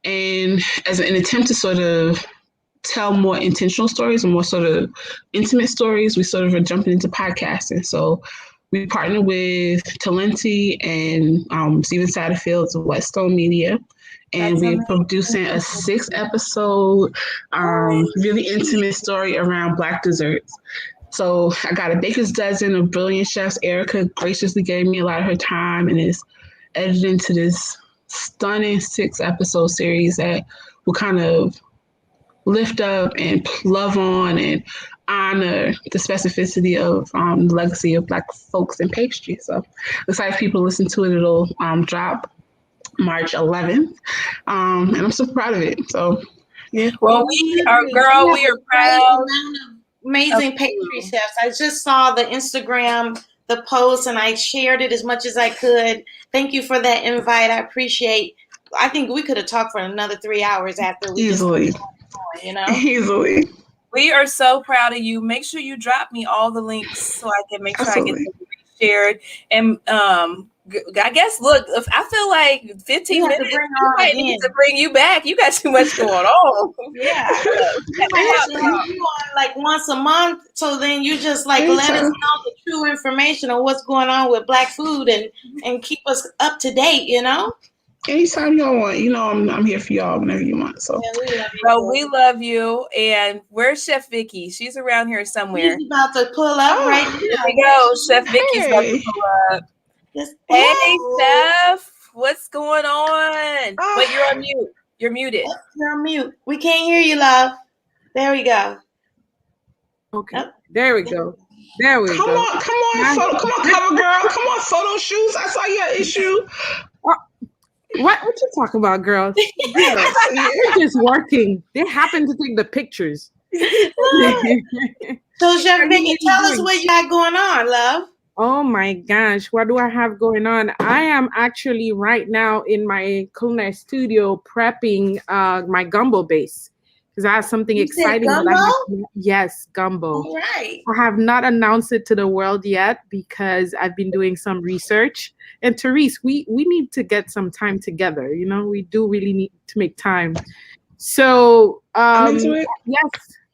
And as an attempt to sort of tell more intentional stories and more sort of intimate stories, we sort of are jumping into podcasting. So we partnered with Talenti and Steven Satterfield's Whetstone Media. And we're producing a 6-episode, really intimate story around Black desserts. So I got a baker's dozen of brilliant chefs. Erica graciously gave me a lot of her time and is edited into this stunning 6-episode series that will kind of lift up and love on and honor the specificity of the legacy of Black folks in pastry. So excited for people to listen to it. It'll drop March 11th. And I'm super proud of it. So, yeah. Well, we are proud. Amazing pastry chefs. I just saw the Instagram, the post, and I shared it as much as I could. Thank you for that invite. I appreciate. I think we could have talked for another 3 hours after we easily. Easily. We are so proud of you. Make sure you drop me all the links so I can make sure I get them shared. And I guess, look, if I feel like 15 minutes, I might need to bring you back. You got too much going on. Yeah. You on like once a month, so then you just like let us know the true information on what's going on with Black food and keep us up to date, you know? Anytime y'all want, I'm here for y'all whenever you want. So we love you. And where's Chef Vicky? She's around here somewhere. She's about to pull up right now. Here we go. Chef Vicky's about to pull up. Hey, Chef, what's going on? Wait, you're on mute. You're muted. You're on mute. We can't hear you, love. There we go. Okay. Oh. There we go. There we go. Come on, cover girl. Come on, photo shoots. I saw your issue. What you talking about, girls? They're just working. They happen to take the pictures. So, Chef Vicky, tell us what you got going on, love. Oh my gosh, what do I have going on? I am actually right now in my culinary studio prepping my gumbo base because I have something exciting. Yes, gumbo. All right. I have not announced it to the world yet because I've been doing some research. And Therese, we need to get some time together. We do really need to make time. So I'm into it. Yes,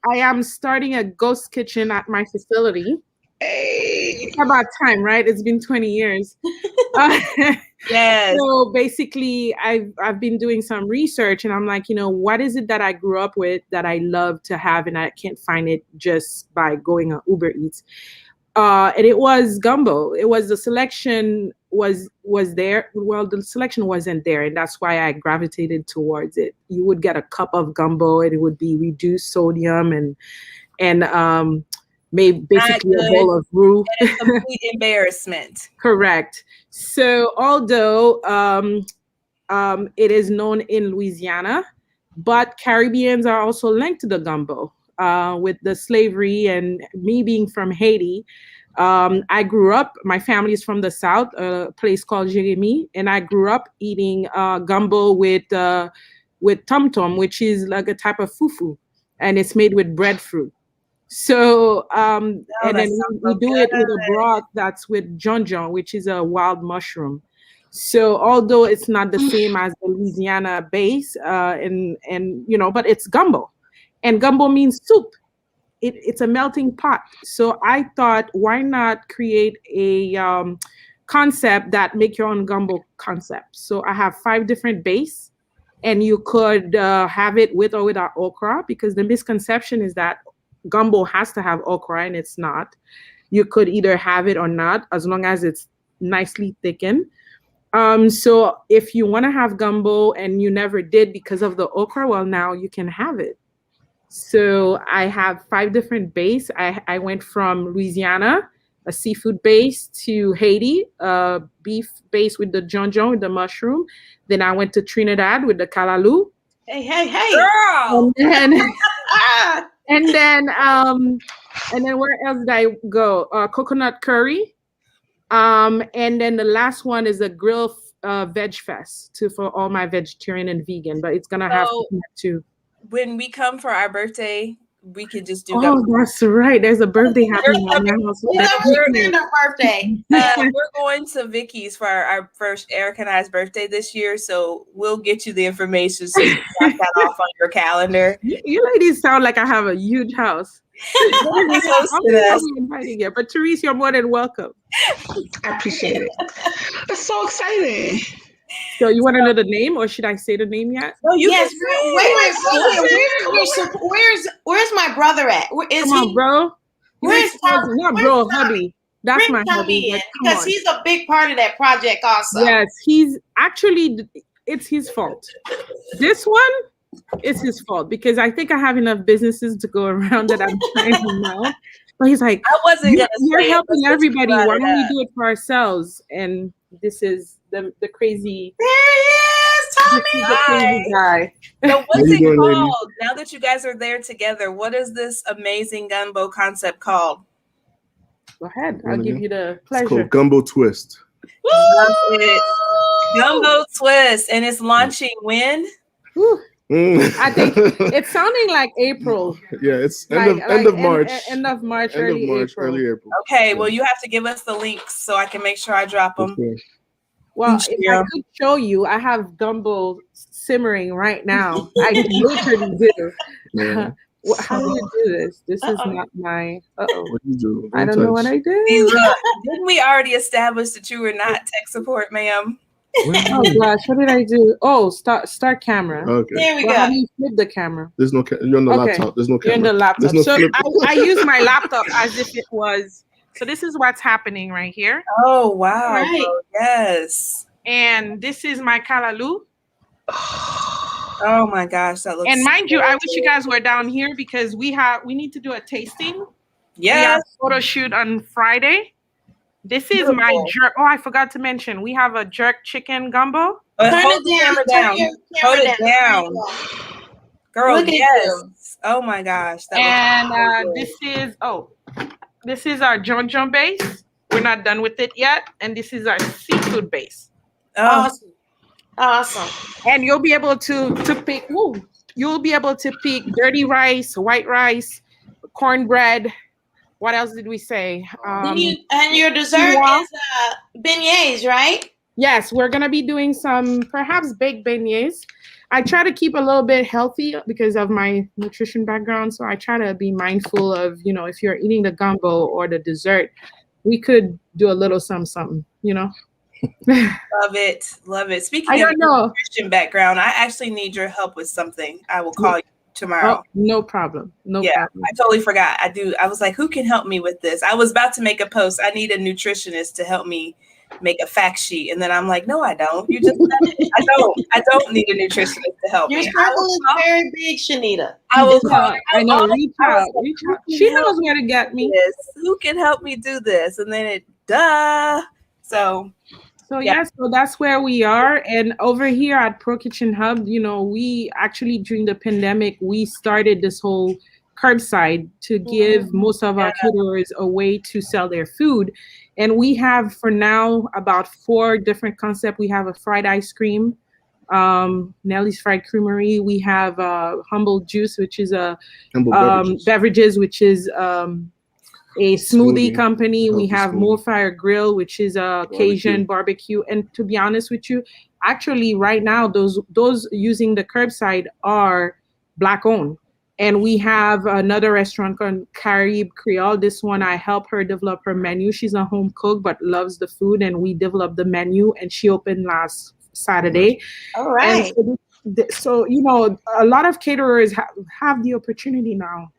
I am starting a ghost kitchen at my facility. Hey. It's about time, right? It's been 20 years. Yes. So basically, I've been doing some research, and I'm like, what is it that I grew up with that I love to have, and I can't find it just by going on Uber Eats. and it was gumbo. It was the selection was there. Well, the selection wasn't there, and that's why I gravitated towards it. You would get a cup of gumbo, and it would be reduced sodium and made basically a bowl of roux. And a complete embarrassment. Correct. So although it is known in Louisiana, but Caribbeans are also linked to the gumbo with the slavery, and me being from Haiti. I grew up, my family is from the South, a place called Jérémy, and I grew up eating gumbo with tom-tom, which is like a type of fufu, and it's made with breadfruit. So, and then we do it with a broth that's with jonjon, which is a wild mushroom. So although it's not the same as the Louisiana base, and but it's gumbo, and gumbo means soup. It's a melting pot. So I thought, why not create a concept that make your own gumbo concept? So I have 5 different base, and you could have it with or without okra, because the misconception is that gumbo has to have okra, and it's not. You could either have it or not, as long as it's nicely thickened. So if you want to have gumbo and you never did because of the okra, well, now you can have it. So I have 5 different base. I went from Louisiana, a seafood base, to Haiti, beef base with the jonjon, with the mushroom. Then I went to Trinidad with the kalaloo. Hey, girl! And then where else did I go? Coconut curry. And then the last one is a grill veg fest for all my vegetarian and vegan, but it's gonna have coconut too. When we come for our birthday, we could just do. Oh, that's right. There's a birthday happening at my house. Birthday. We're going to Vicky's for our first Eric and I's birthday this year, so we'll get you the information so you can mark that off on your calendar. You ladies sound like I have a huge house. But Therese, you're more than welcome. I appreciate it. That's so exciting. So you want to know the name, or should I say the name yet? No, yes. Where's my brother at? Come on, bro. Where's not bro, hubby? That's my hubby. Because he's a big part of that project also. Yes, it's his fault. This one is his fault, because I think I have enough businesses to go around that I'm trying to know. But he's like, you're helping everybody. Why don't we do it for ourselves? And this is the crazy. There he is, Tommy. The crazy guy. So what's it called? Now that you guys are there together, what is this amazing gumbo concept called? Go ahead. I'll give you the pleasure. It's called Gumbo Twist. Gumbo Twist. And it's launching when? I think it's sounding like April. Yeah, it's end of March. End of March, early April. Okay, well, you have to give us the links so I can make sure I drop them. Okay. Well, if I could show you, I have gumbo simmering right now. I literally do. Yeah. How do you do this? This is not my. What you do? I don't know what I did. Hey, look, didn't we already establish that you were not tech support, ma'am? Oh gosh, what did I do? Oh, start camera. Okay. There we go. How do you flip the camera? There's no you're on the laptop. There's no camera. You're in the laptop. No so I use my laptop as if it was. So this is what's happening right here. Oh wow! Right. Oh, yes. And this is my kalaloo. Oh my gosh, that looks. And mind you, I wish you guys were down here because we need to do a tasting. Yeah. We have a photo shoot on Friday. This is my jerk. Oh, I forgot to mention. We have a jerk chicken gumbo. Hold the camera down. Hold it down. Girl, yes. Oh my gosh. And this is our jonjon base. We're not done with it yet. And this is our seafood base. Awesome. And you'll be able to pick. You'll be able to pick dirty rice, white rice, cornbread. What else did we say? And your dessert is beignets, right? Yes, we're gonna be doing some perhaps baked beignets. I try to keep a little bit healthy because of my nutrition background, so I try to be mindful of, if you're eating the gumbo or the dessert, we could do a little something. Love it. Speaking of nutrition background, I actually need your help with something. I will call you. tomorrow. Oh, no problem. No problem. I totally forgot. I was like, who can help me with this? I was about to make a post. I need a nutritionist to help me make a fact sheet. And then I'm like, no, I don't. You just said it. I don't need a nutritionist to help me. Your circle is very big, Shanita. I will call. I know. Reach out. She knows where to get me. Who can help me do this? And then So that's where we are. And over here at Pro Kitchen Hub, we actually, during the pandemic, we started this whole curbside to give most of our caterers a way to sell their food. And we have, for now, about 4 different concepts. We have a fried ice cream, Nellie's Fried Creamery. We have Humble Juice, which is beverages, which is a smoothie company. We have More Fire Grill, which is a Cajun barbecue. And to be honest with you, actually right now, those using the curbside are Black owned. And we have another restaurant called Carib Creole. This one, I help her develop her menu. She's a home cook, but loves the food. And we developed the menu, and she opened last Saturday. All right. And so a lot of caterers have the opportunity now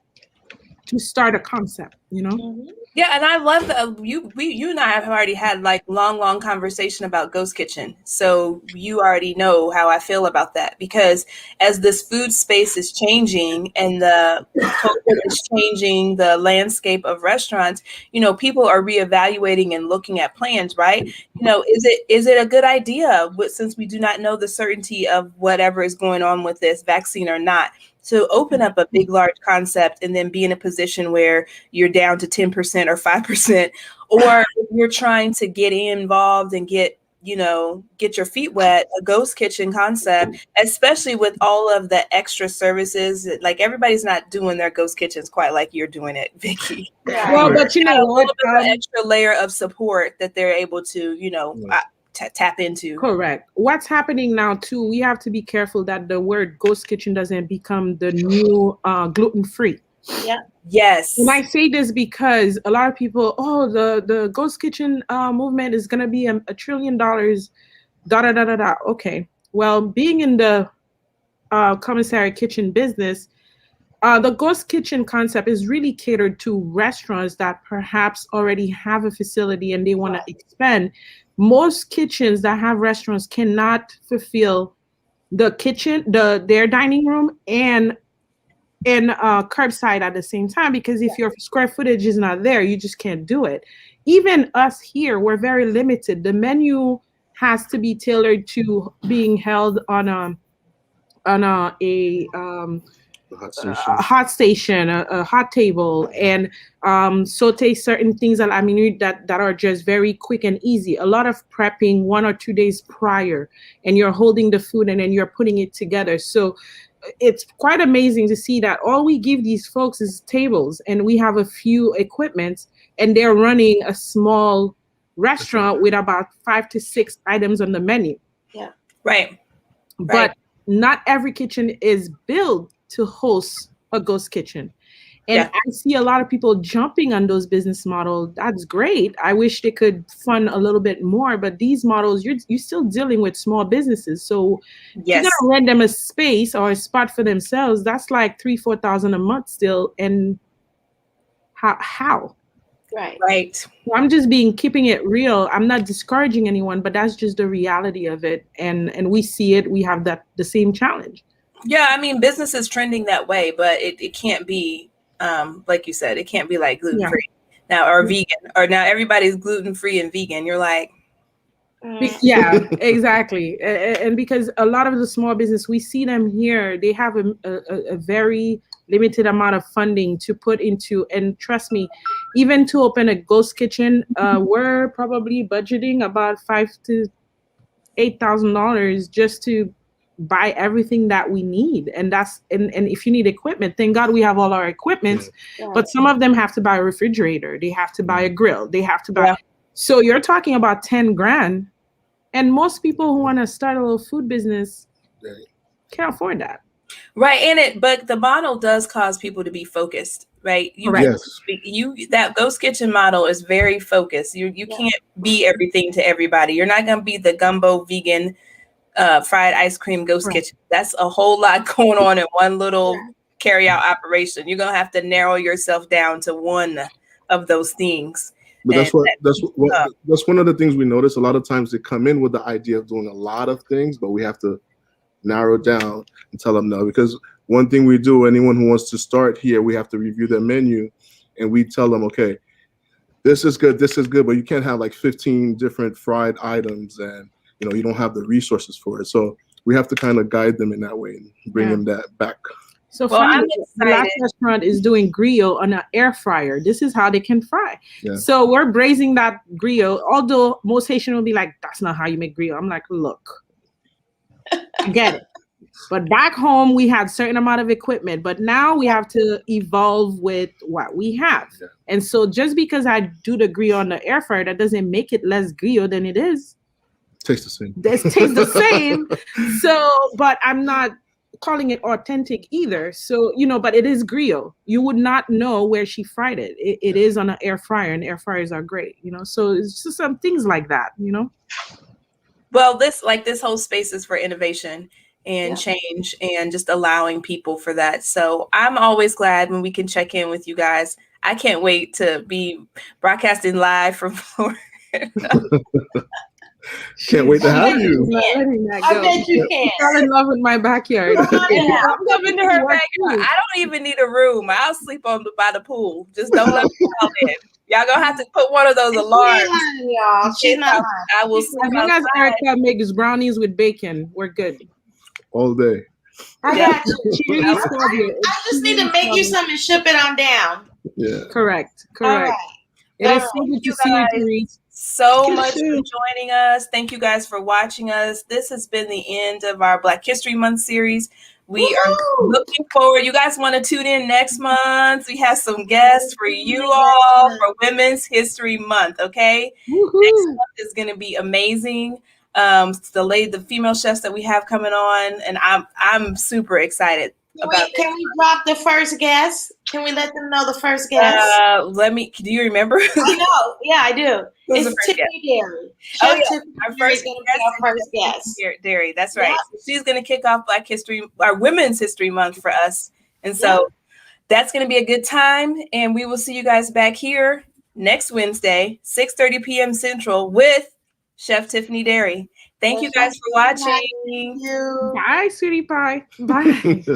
to start a concept, Yeah, and I love that you and I have already had like long conversation about Ghost Kitchen. So you already know how I feel about that, because as this food space is changing and the culture is changing, the landscape of restaurants, people are reevaluating and looking at plans, right? Is it a good idea, since we do not know the certainty of whatever is going on with this vaccine or not, to open up a big, large concept and then be in a position where you're down to 10% or 5%, or if you're trying to get involved and get your feet wet, a ghost kitchen concept, especially with all of the extra services. Like, everybody's not doing their ghost kitchens quite like you're doing it, Vicky. Yeah. Well, but a little bit of extra layer of support that they're able to, tap into. Correct. What's happening now too, we have to be careful that the word ghost kitchen doesn't become the new gluten-free. Yeah. Yes. And I say this because a lot of people, the ghost kitchen movement is going to be $1 trillion. Okay. Well, being in the commissary kitchen business, the ghost kitchen concept is really catered to restaurants that perhaps already have a facility and they want to expand. Most kitchens that have restaurants cannot fulfill the kitchen, their dining room, and curbside at the same time, because if your square footage is not there, you just can't do it. Even us here, we're very limited. The menu has to be tailored to being held on a hot station, a hot table, and saute certain things that are just very quick and easy. A lot of prepping 1 or 2 days prior, and you're holding the food and then you're putting it together. So it's quite amazing to see that all we give these folks is tables, and we have a few equipments, and they're running a small restaurant with about 5 to 6 items on the menu. Yeah. Right. But not every kitchen is built to host a ghost kitchen. And I see a lot of people jumping on those business models. That's great. I wish they could fund a little bit more, but these models, you're still dealing with small businesses. So you're gonna rent them a space or a spot for themselves. That's like $3,000-4,000 a month still. And how? Right. I'm just keeping it real. I'm not discouraging anyone, but that's just the reality of it. And we see it. We have the same challenge. Yeah, I mean, business is trending that way, but it can't be, like you said, it can't be like gluten-free now, or vegan, or now everybody's gluten-free and vegan. You're like, yeah, exactly. And because a lot of the small business, we see them here, they have a very limited amount of funding to put into, and trust me, even to open a ghost kitchen, we're probably budgeting about $5,000 to $8,000 just to buy everything that we need. And if you need equipment, thank God we have all our equipment, but some of them have to buy a refrigerator, they have to buy a grill, they have to buy, so you're talking about $10,000, and most people who want to start a little food business can't afford that. Right. But the model does cause people to be focused, right? That ghost kitchen model is very focused. You can't be everything to everybody. You're not going to be the Gumbo vegan fried ice cream ghost kitchen. That's a whole lot going on in one little carry out operation. You're gonna have to narrow yourself down to one of those things. But that's one of the things we notice. A lot of times they come in with the idea of doing a lot of things, but we have to narrow down and tell them no. Because one thing we do, anyone who wants to start here, we have to review their menu, and we tell them, okay, this is good, but you can't have like 15 different fried items, and you don't have the resources for it. So we have to kind of guide them in that way and bring them that back. So the last restaurant is doing griot on an air fryer. This is how they can fry. Yeah. So we're braising that griot, although most Haitian will be like, that's not how you make griot. I'm like, look, I get it. But back home, we had certain amount of equipment, but now we have to evolve with what we have. Yeah. And so just because I do the griot on the air fryer, that doesn't make it less griot than it is. Tastes the same. It tastes the same. So, but I'm not calling it authentic either. So, but it is griot. You would not know where she fried it. It is on an air fryer, and air fryers are great, So it's just some things like that, Well, this whole space is for innovation and change and just allowing people for that. So I'm always glad when we can check in with you guys. I can't wait to be broadcasting live from Florida. Can't wait to have you. I bet you can. I fell in love with my backyard. I'm coming to her backyard. I don't even need a room. I'll sleep by the pool. Just don't let me call in. Y'all gonna have to put one of those alarms. Y'all. She's not. I will sleep as long as Erica makes brownies with bacon, we're good. All day. I got you. I just need to make you some and ship it on down. Yeah. Correct. All right. It is so good to see you, Therese. So much for joining us. Thank you guys for watching us. This has been the end of our Black History Month series. We are looking forward. You guys want to tune in next month? We have some guests for you all for Women's History Month. Okay, next month is going to be amazing. The female chefs that we have coming on, and I'm super excited. Can we drop the first guest? Can we let them know the first guest? Do you remember? I know. Yeah, I do. It's Tiffany Derry. Our first guest. Derry. That's right. Yeah. She's going to kick off Black History, our Women's History Month for us. And so that's going to be a good time. And we will see you guys back here next Wednesday, 6:30 p.m. Central with Chef Tiffany Derry. Thank you guys for watching. Thank you. Bye, sweetie pie. Bye.